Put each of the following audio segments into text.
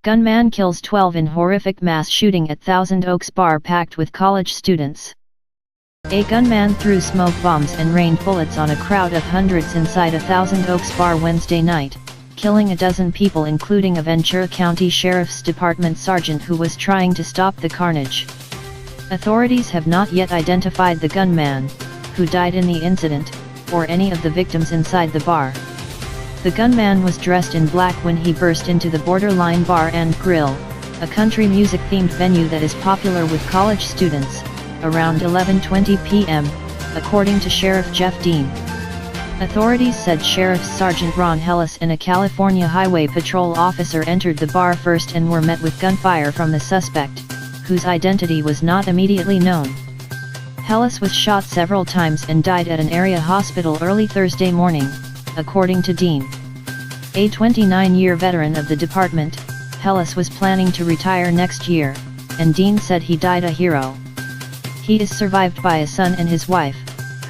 Gunman kills 12 in horrific mass shooting at Thousand Oaks bar packed with college students. A gunman threw smoke bombs and rained bullets on a crowd of hundreds inside a Thousand Oaks bar Wednesday night, killing a dozen people including a Ventura County Sheriff's Department sergeant who was trying to stop the carnage. Authorities have not yet identified the gunman, who died in the incident, or any of the victims inside the bar. The gunman was dressed in black when he burst into the Borderline Bar and Grill, a country music-themed venue that is popular with college students, around 11:20 p.m., according to Sheriff Jeff Dean. Authorities said Sheriff Sergeant Ron Hellis and a California Highway Patrol officer entered the bar first and were met with gunfire from the suspect, whose identity was not immediately known. Hellis was shot several times and died at an area hospital early Thursday morning, according to Dean. A 29-year veteran of the department, Hellis was planning to retire next year, and Dean said he died a hero. He is survived by a son and his wife,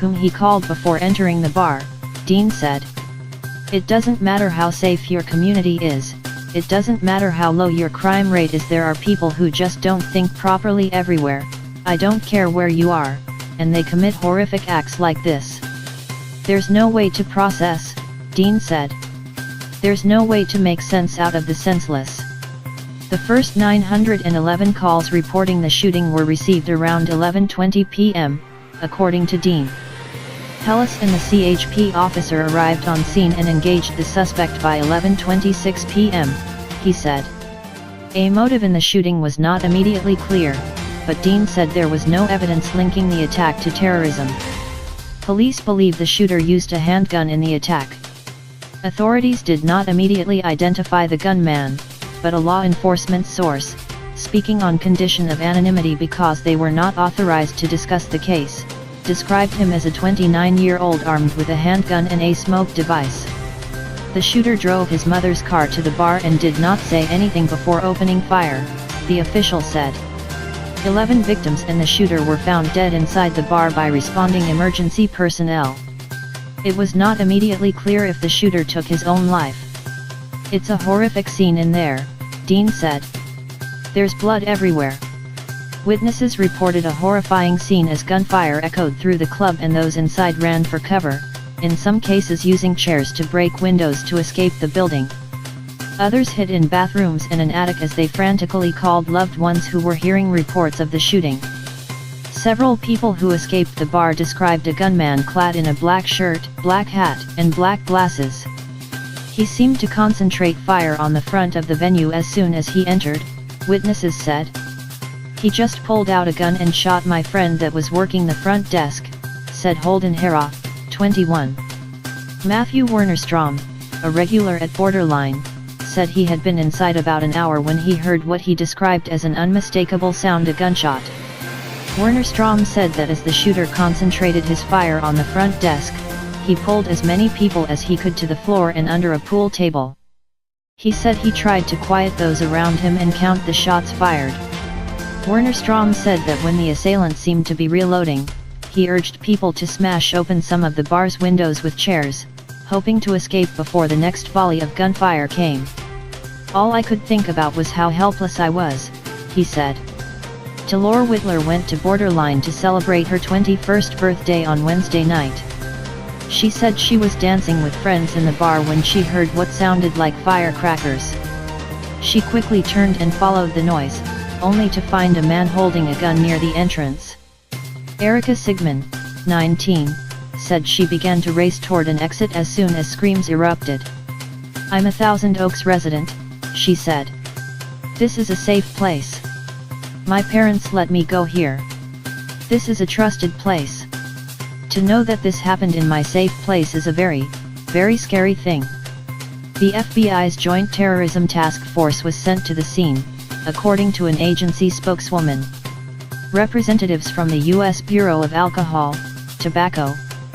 whom he called before entering the bar, Dean said. It doesn't matter how safe your community is, it doesn't matter how low your crime rate is, there are people who just don't think properly everywhere. I don't care where you are, and they commit horrific acts like this. There's no way to process, Dean said. There's no way to make sense out of the senseless. The first 911 calls reporting the shooting were received around 11:20 p.m., according to Dean. Hellis and the CHP officer arrived on scene and engaged the suspect by 11:26 p.m., he said. A motive in the shooting was not immediately clear, but Dean said there was no evidence linking the attack to terrorism. Police believe the shooter used a handgun in the attack. Authorities did not immediately identify the gunman, but a law enforcement source, speaking on condition of anonymity because they were not authorized to discuss the case, described him as a 29-year-old armed with a handgun and a smoke device. The shooter drove his mother's car to the bar and did not say anything before opening fire, the official said. 11 victims and the shooter were found dead inside the bar by responding emergency personnel. It was not immediately clear if the shooter took his own life. It's a horrific scene in there, Dean said. There's blood everywhere. Witnesses reported a horrifying scene as gunfire echoed through the club and those inside ran for cover, in some cases using chairs to break windows to escape the building. Others hid in bathrooms and an attic as they frantically called loved ones who were hearing reports of the shooting. Several people who escaped the bar described a gunman clad in a black shirt, black hat, and black glasses. He seemed to concentrate fire on the front of the venue as soon as he entered, witnesses said. He just pulled out a gun and shot my friend that was working the front desk, said Holden Hera, 21. Matthew Wernerstrom, a regular at Borderline, said he had been inside about an hour when he heard what he described as an unmistakable sound, a gunshot. Wernerstrom said that as the shooter concentrated his fire on the front desk, he pulled as many people as he could to the floor and under a pool table. He said he tried to quiet those around him and count the shots fired. Wernerstrom said that when the assailant seemed to be reloading, he urged people to smash open some of the bar's windows with chairs, hoping to escape before the next volley of gunfire came. All I could think about was how helpless I was, he said. Talor Whitler went to Borderline to celebrate her 21st birthday on Wednesday night. She said she was dancing with friends in the bar when she heard what sounded like firecrackers. She quickly turned and followed the noise, only to find a man holding a gun near the entrance. Erica Sigmund, 19, said she began to race toward an exit as soon as screams erupted. I'm a Thousand Oaks resident, she said. This is a safe place. My parents let me go here. This is a trusted place. To know that this happened in my safe place is a very, very scary thing. The FBI's Joint Terrorism Task Force was sent to the scene, according to an agency spokeswoman. Representatives from the U.S. Bureau of Alcohol, Tobacco,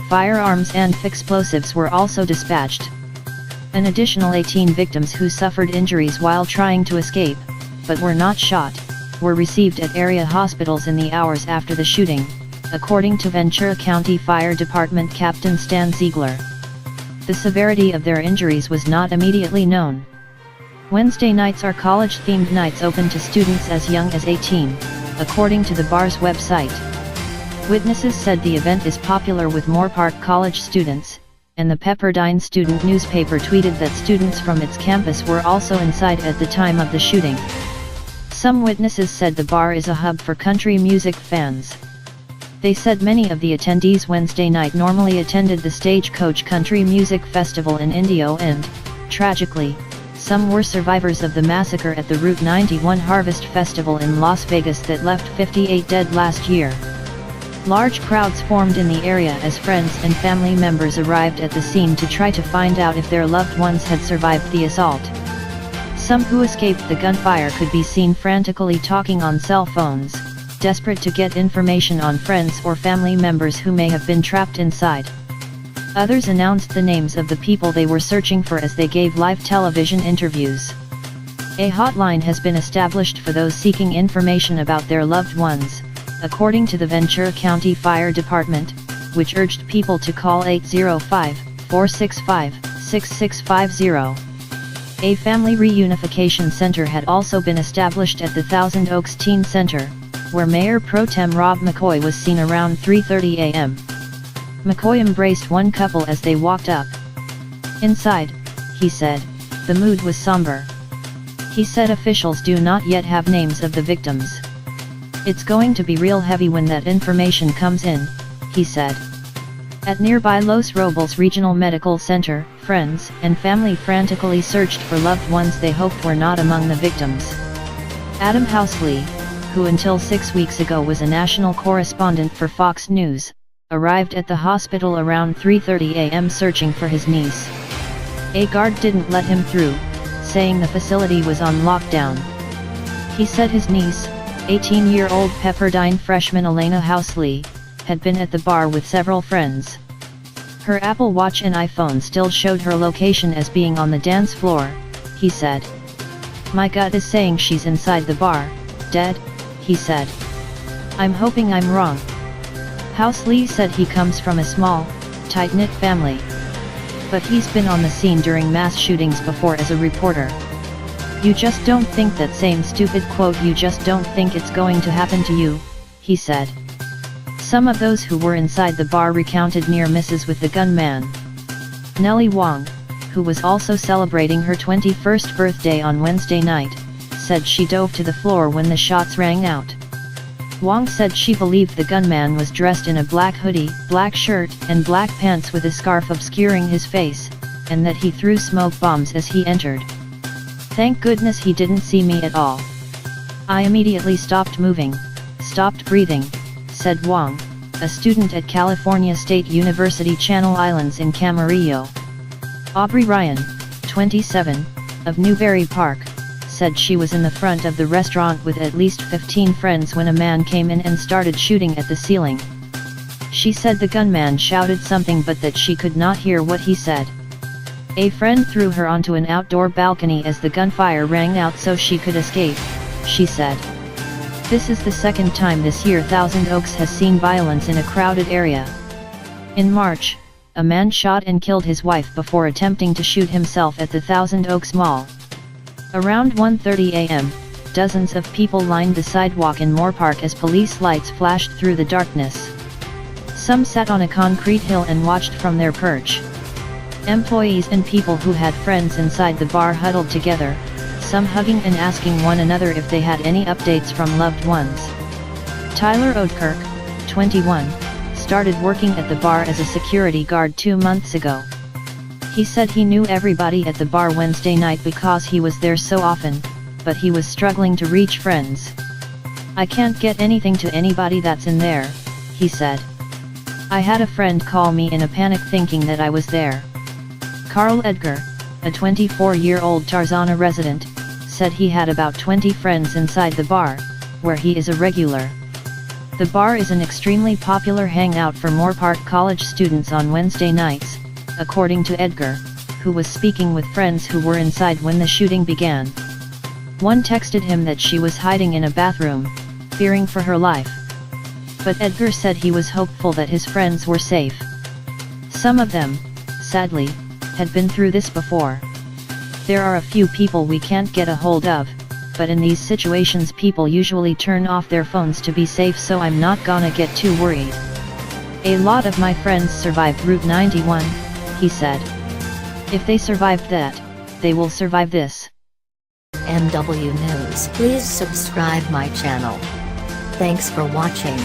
Firearms and Explosives were also dispatched. An additional 18 victims who suffered injuries while trying to escape, but were not shot, were received at area hospitals in the hours after the shooting, according to Ventura County Fire Department Captain Stan Ziegler. The severity of their injuries was not immediately known. Wednesday nights are college-themed nights open to students as young as 18, according to the bar's website. Witnesses said the event is popular with Moorpark College students, and the Pepperdine student newspaper tweeted that students from its campus were also inside at the time of the shooting. Some witnesses said the bar is a hub for country music fans. They said many of the attendees Wednesday night normally attended the Stagecoach Country Music Festival in Indio and, tragically, some were survivors of the massacre at the Route 91 Harvest Festival in Las Vegas that left 58 dead last year. Large crowds formed in the area as friends and family members arrived at the scene to try to find out if their loved ones had survived the assault. Some who escaped the gunfire could be seen frantically talking on cell phones, desperate to get information on friends or family members who may have been trapped inside. Others announced the names of the people they were searching for as they gave live television interviews. A hotline has been established for those seeking information about their loved ones, according to the Ventura County Fire Department, which urged people to call 805-465-6650. A family reunification center had also been established at the Thousand Oaks Teen Center, where Mayor Pro Tem Rob McCoy was seen around 3:30 a.m. McCoy embraced one couple as they walked up. Inside, he said, the mood was somber. He said officials do not yet have names of the victims. It's going to be real heavy when that information comes in, he said. At nearby Los Robles Regional Medical Center, friends and family frantically searched for loved ones they hoped were not among the victims. Adam Housley, who until 6 weeks ago was a national correspondent for Fox News, arrived at the hospital around 3:30 a.m. searching for his niece. A guard didn't let him through, saying the facility was on lockdown. He said his niece, 18-year-old Pepperdine freshman Elena Housley, had been at the bar with several friends. Her Apple Watch and iPhone still showed her location as being on the dance floor, he said. My gut is saying she's inside the bar, dead, he said. I'm hoping I'm wrong. Housley said he comes from a small, tight-knit family. But he's been on the scene during mass shootings before as a reporter. You just don't think that same stupid quote, you just don't think it's going to happen to you, he said. Some of those who were inside the bar recounted near misses with the gunman. Nellie Wong, who was also celebrating her 21st birthday on Wednesday night, said she dove to the floor when the shots rang out. Wong said she believed the gunman was dressed in a black hoodie, black shirt, and black pants with a scarf obscuring his face, and that he threw smoke bombs as he entered. Thank goodness he didn't see me at all. I immediately stopped moving, stopped breathing, said Wong, a student at California State University Channel Islands in Camarillo. Aubrey Ryan, 27, of Newberry Park, said she was in the front of the restaurant with at least 15 friends when a man came in and started shooting at the ceiling. She said the gunman shouted something but that she could not hear what he said. A friend threw her onto an outdoor balcony as the gunfire rang out so she could escape, she said. This is the second time this year Thousand Oaks has seen violence in a crowded area. In March, a man shot and killed his wife before attempting to shoot himself at the Thousand Oaks Mall. Around 1:30 a.m., dozens of people lined the sidewalk in Moorpark as police lights flashed through the darkness. Some sat on a concrete hill and watched from their perch. Employees and people who had friends inside the bar huddled together, some hugging and asking one another if they had any updates from loved ones. Tyler Oudkirk, 21, started working at the bar as a security guard 2 months ago. He said he knew everybody at the bar Wednesday night because he was there so often, but he was struggling to reach friends. I can't get anything to anybody that's in there, he said. I had a friend call me in a panic thinking that I was there. Carl Edgar, a 24-year-old Tarzana resident, said he had about 20 friends inside the bar, where he is a regular. The bar is an extremely popular hangout for Moorpark College students on Wednesday nights, according to Edgar, who was speaking with friends who were inside when the shooting began. One texted him that she was hiding in a bathroom, fearing for her life. But Edgar said he was hopeful that his friends were safe. Some of them, sadly, had been through this before. There are a few people we can't get a hold of, but in these situations people usually turn off their phones to be safe, so I'm not gonna get too worried. A lot of my friends survived Route 91, he said. If they survived that, they will survive this. MW News. Please subscribe my channel. Thanks for watching.